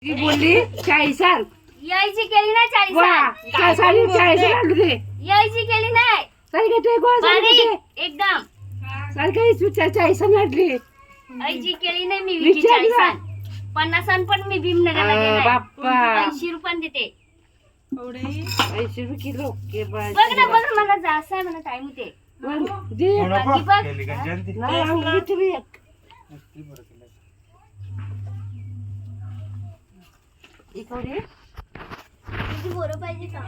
ती बोलली 40 यायची केली ना 40 यायची केली नाही एकदम आईची केली नाही मी विकी 40 50 पण मी भीमनगरला गेला 80 रुपये देते 80 रुपये किलो बघ ना मला जास्त आहे मला टाइम होते बाकी बघ किती बोरं पाहिजे का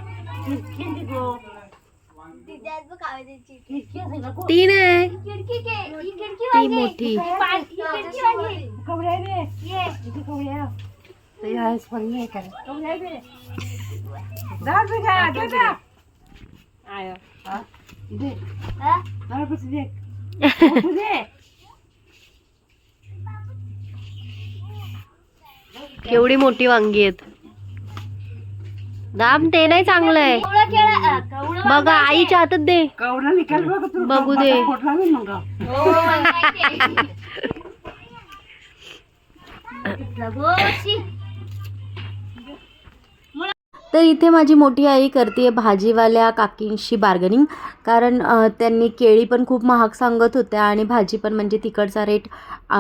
तीन आहे खिडकी ती मोठी केवढी मोठी वांगी आहेत. दाम ते नाही चांगलं आहे बघा आईच्या हातात दे बघू दे. तर इथे माझी मोठी आई करते भाजीवाल्या काकींशी बार्गनिंग, कारण त्यांनी केळी पण खूप महाग सांगत होत्या आणि भाजी पण, म्हणजे तिकडचा रेट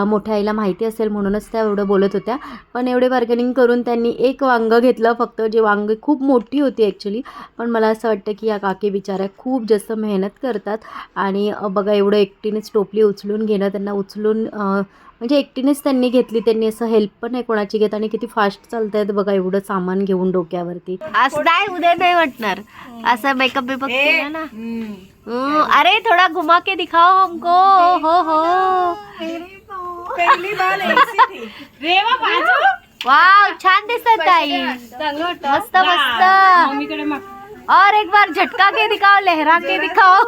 मोठ्या आईला माहिती असेल म्हणूनच त्या एवढं बोलत होत्या. पण एवढे बार्गनिंग करून त्यांनी एक वांगं घेतलं फक्त, जे वांगी खूप मोठी होती ॲक्च्युली. पण मला असं वाटतं की या काकी बिचाऱ्या खूप जास्त मेहनत करतात आणि बघा एवढं एकटीनेच टोपली उचलून घेणं, त्यांना उचलून म्हणजे एकटीनेच त्यांनी घेतली, त्यांनी असं हेल्प पण नाही कोणाची घेत आणि किती फास्ट चालत आहेत बघा एवढं सामान घेऊन डोक्यावरती. असं नाही उद्या नाही वाटणार असं मेकअप बिकअप केला ना. अरे थोडा घुमा के दिखाओ हमको. हो हो वाव छान दिसतात ताई, मस्त मस्त. और एक बार झटका के दिखाओ, लहरा के दिखाओ.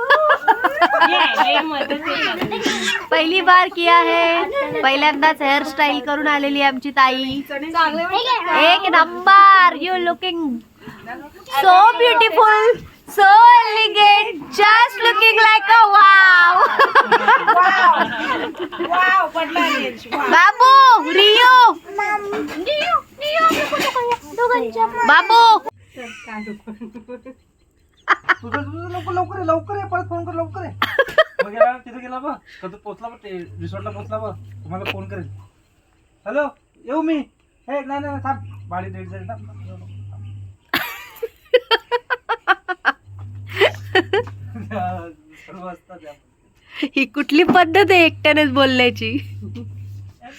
पहिली बार किया है, पहिल्यांदाच हेअर स्टाईल करून आलेली आमची ताई. एक number. You looking so beautiful, so elegant, just looking like a wow. बाबू रियो बाबू लवकर परत फोन कर, लवकर तिथे गेला बघ का तू पोचला बघ, रिसॉर्टला पोचला बघ, तुम्हाला फोन करेल. हॅलो येऊ मी. हे नाही थांब, बाळी डेट जाईल. सर्व असतात ही कुठली पद्धत आहे एकट्यानेच बोलण्याची.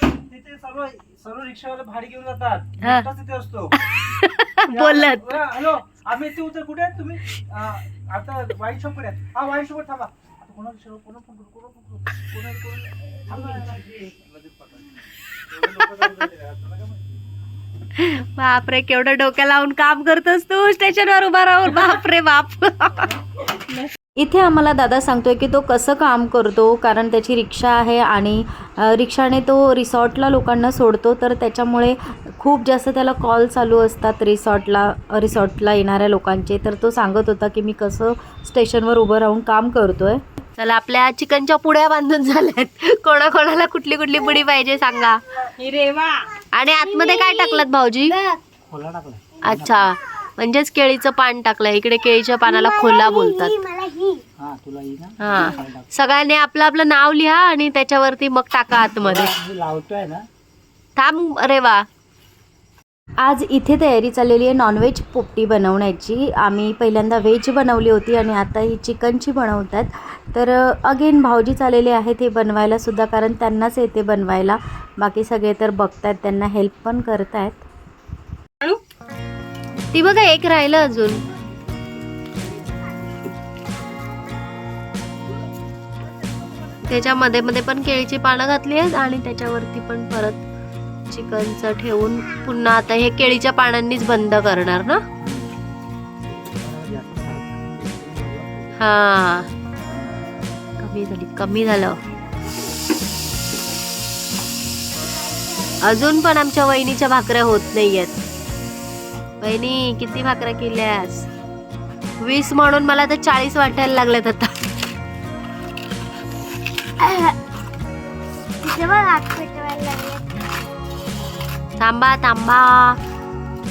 तिथे सर्व रिक्षावाले भाडे घेऊन जातात, तिथे असतो बोलत. हॅलो आम्ही इथे उतर, कुठे आहेत तुम्ही? आता वाईन शॉप कडे. हा वाईन शॉप थांबा. आता कोणाला फोन बापरे केवढं डोक्या लावून काम करतोस तू स्टेशनवर उभा राहून. बापरे बाप. इथे आम्हाला दादा सांगतोय की तो कसं काम करतो, कारण त्याची रिक्षा आहे आणि रिक्षाने तो रिसॉर्टला लोकांना सोडतो, तर त्याच्यामुळे खूप जास्त त्याला कॉल चालू असतात रिसॉर्टला येणाऱ्या लोकांचे. तर तो सांगत होता की मी कसं स्टेशनवर उभं राहून काम करतोय. चला आपल्या चिकनच्या पुड्या बांधून झाल्यात. कोणाकोणाला कुठली कुठली पुडी पाहिजे सांगा. आणि आतमध्ये काय टाकलात भाऊजी? खोला टाकला. अच्छा, म्हणजेच केळीचं पान टाकलं. इकडे केळीच्या पानाला खोला बोलतात. हा, सगळ्यांनी आपलं आपलं नाव लिहा आणि त्याच्यावरती मग टाका आतमध्ये. लावतोय ना, थांब रे वा. आज इथे तयारी चाललेली आहे नॉनव्हेज पोपटी बनवण्याची. आम्ही पहिल्यांदा व्हेज बनवली होती आणि आता ही चिकनची बनवतात. तर अगेन भाऊजी चाललेले आहेत हे बनवायला सुद्धा, कारण त्यांनाच येते बनवायला. बाकी सगळे तर बघतायत, त्यांना हेल्प पण करतायत. ती बघा एक राहिलं अजून. त्याच्यामध्ये मध्ये पण केळीची पानं घातली आहेत आणि त्याच्यावरती पण परत चिकनचं ठेवून पुन्हा आता हे केळीच्या पानांनीच बंद करणार ना. हा कमी झालं. अजून पण आमच्या वहिनीच्या भाकऱ्या होत नाहीयेत. वहिनी किती भाकऱ्या केल्यास? 20 म्हणून मला तर 40 वाटायला लागल्यात आता. थांबा थांबा.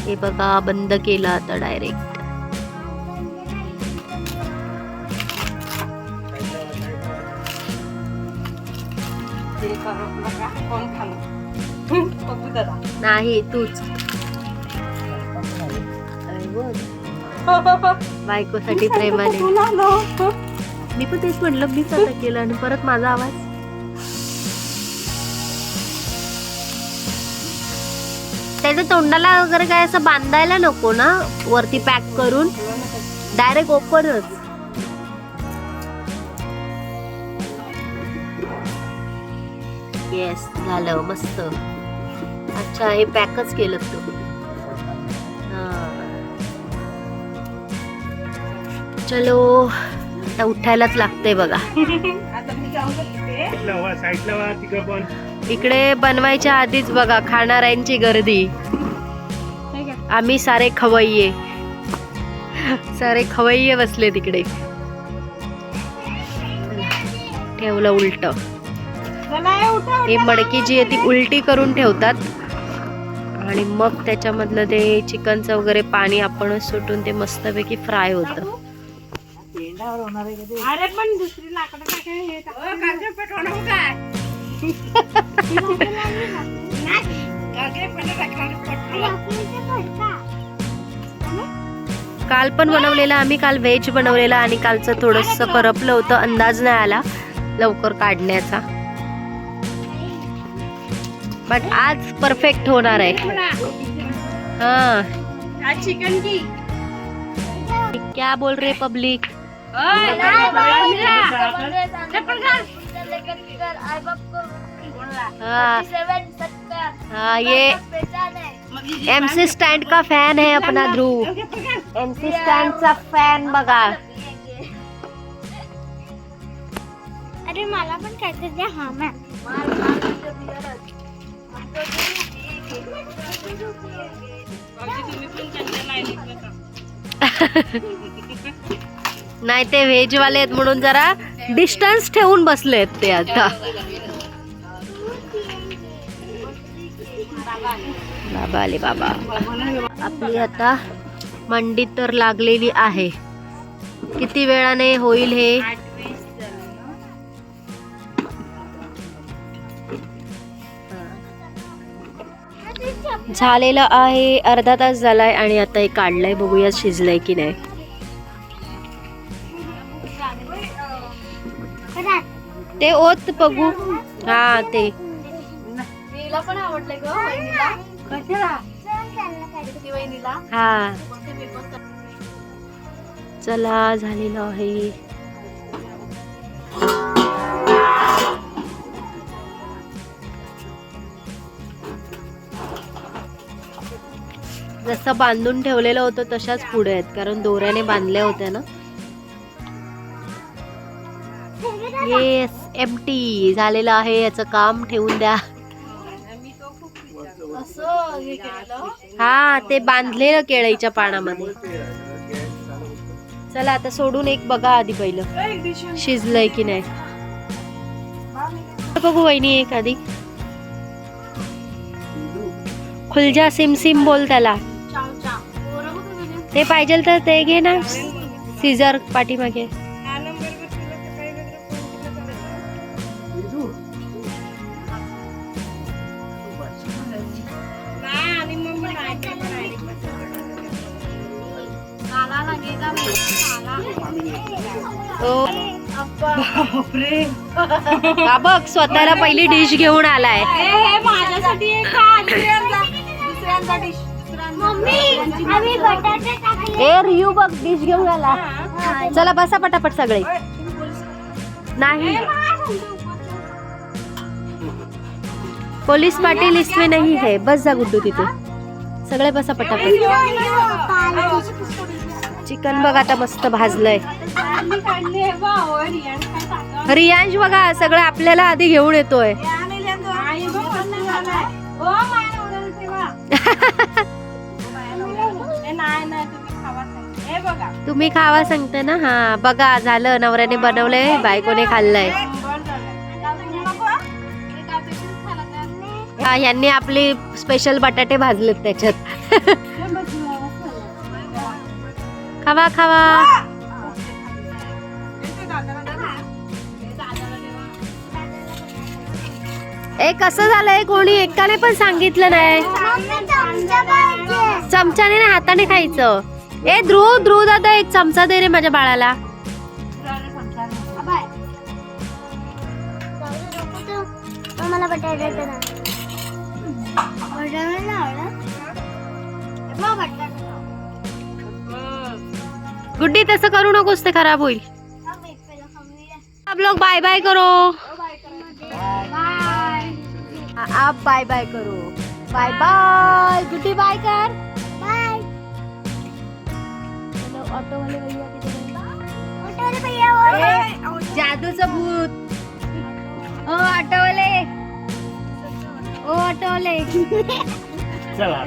हे बघा बंद केलं आता डायरेक्ट. कोण खाणार? पप्पू दादा. नाही तूच. बायकोसाठी प्रेमाने. मी पण तेच म्हणलं, मीच आता केलं आणि परत माझा आवाज. त्याच्या तोंडाला वगैरे काय असं बांधायला नको ना वरती पॅक करून, डायरेक्ट ओपनच. येस झालं मस्त. अच्छा हे पॅकच केलं तू. चलो आता उठायलाच लागतंय बघा. इकडे बनवायच्या आधीच बघा खाणाऱ्यांची गर्दी. आम्ही सारे खवय्ये बसले तिकडे. ठेवलं उलट. ही मडकी जी आहे ती उलटी करून ठेवतात आणि मग त्याच्यामधलं ते चिकनचं वगैरे पाणी आपणच सुटून ते मस्तपैकी फ्राय होतं. अरे पण दुसरी लाकडं काल पण बनवलेला आम्ही. काल व्हेज बनवलेला आणि कालचं थोडंसं करपलं होतं, अंदाज नाही आला लवकर काढण्याचा. बट आज परफेक्ट होणार आहे. हाँ चिकन की क्या बोल रहे पब्लिक? हाँ ये MC स्टैंड का फैन है अपना ध्रुव. MC स्टँडचा फॅन बघा. अरे मला पण काहीतरी द्या. हा मॅम. नाही ते व्हेज वाले आहेत म्हणून जरा डिस्टन्स ठेवून बसलेत ते आता. बाबा आले बाबा. आपली आता मंडी तर लागलेली आहे. किती वेळाने होईल हे? झालेलं आहे. अर्धा तास झालाय आणि आता हे काढलंय. बघूया शिजलंय की नाही. ते ओत बघू. हा ते पण आवडले ग वहिनीला. वहिनीला हा चला झालेलं आहे. जसं बांधून ठेवलेलं होतं तशाच पुढे आहेत, कारण दोऱ्याने बांधल्या होत्या ना. येस एम्प्टी झालेलं आहे. याचं काम ठेवून द्या. हा ते बांधलेलं केळीच्या पानामध्ये. चला आता सोडून एक बघा आधी पहिलं शिजलंय की नाही. बघू वहिनी एक आधी. खुलजा सिम सिम बोल त्याला. ते पाहिजे तर ते घे ना सीझर पाठीमागे. हा बघ स्वतःला पहिली डिश घेऊन आलाय. माझ्यासाठी दुसऱ्यांदा डिश. ए रियू बघ डिश घेऊन आला. चला बसा पटापट सगळे. नहीं पुलिस पार्टी लिस्ट में नहीं है. बस जा गुड्डू तिथे सगळे बसा पटापट. चिकन बघ आता मस्त भाजलंय. रियांश बघा सगळं आपल्याला आधी घेऊन येतोय. तुम्ही खावा सांगते ना. हा बघा झालं नवऱ्याने बनवलंय बायकोने खाल्लंय. यांनी आपले स्पेशल बटाटे भाजलेत त्याच्यात. खावा खावा. ए कसं झालंय, कोणी एकाने पण सांगितलं नाही. चमच्याने नाही, हाताने खायचं. ए ध्रुव दादा एक चमचा दे रे माझ्या बाळाला. मला बटाटे गुड्डी तसं करू नकोस, ते खराब होईल. आप लोग बाय बाय करो. आप बाय बाय करो. Bye bye. गुड्डी बाय कर. बाय. ऑटो वाले भैया ऑटोवाले भैया जादूचं भूत. ओ ऑटोवाले. ओ ऑटोवाले. चला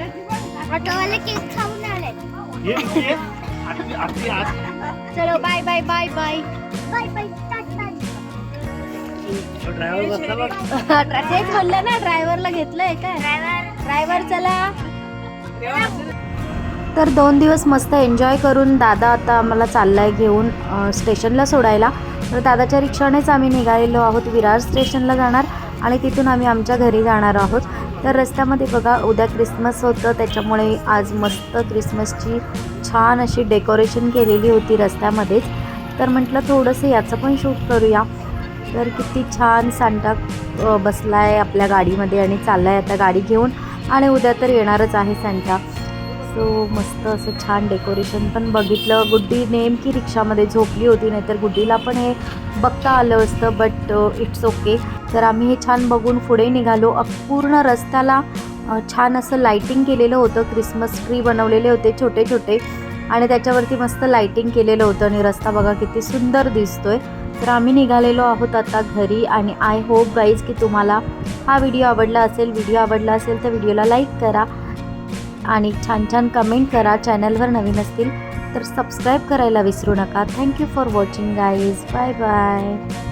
ऑटोवाले केक खाऊन आले. चलो bye bye bye bye. Bye bye. टाटा. ड्रायव्हर बसला बघ. तेच म्हणलं ना, ड्रायव्हरला घेतलंय काय. ड्रायव्हर चला. तर 2 दिवस मस्त एन्जॉय करून दादा आता आम्हाला चाललाय घेऊन स्टेशनला सोडायला. तर दादाच्या रिक्षानेच आम्ही निघालेलो आहोत. विरार स्टेशनला जाणार आणि तिथून आम्ही आमच्या घरी जाणार आहोत. तर रस्त्यामध्ये बघा उद्या क्रिसमस होतं, त्याच्यामुळे आज मस्त क्रिसमसची छान अशी डेकोरेशन केलेली होती रस्त्यामध्येच. तर म्हटलं थोडंसं याचं पण शूट करूया. तर किती छान सांता बसलाय आपल्या गाडीमध्ये आणि चाललाय आता गाडी घेऊन. आणि उद्या तर येणारच आहे सांता. सो मस्त असं छान डेकोरेशन पण बघितलं. गुड्डी नेमकी रिक्षामध्ये झोपली होती, नाहीतर गुड्डीला पण हे बघता आलं असतं, बट इट्स ओके. तर आम्ही हे छान बघून पुढे निघालो. पूर्ण रस्त्याला छान असं लाईटिंग केलेलं होतं. क्रिसमस ट्री बनवलेले होते छोटे छोटे आणि त्याच्यावरती मस्त लाईटिंग केलेलं होतं आणि रस्ता बघा किती सुंदर दिसतोय. तर आम्ही निघालेलो आहोत आता घरी. आणि आय होप गाईज की तुम्हाला हा व्हिडिओ आवडला असेल. व्हिडिओ आवडला असेल तर व्हिडिओला लाईक करा आणि छान छान कमेंट करा. चॅनलवर नवीन असतील तर सबस्क्राईब करायला विसरू नका. Thank you for watching guys. Bye bye.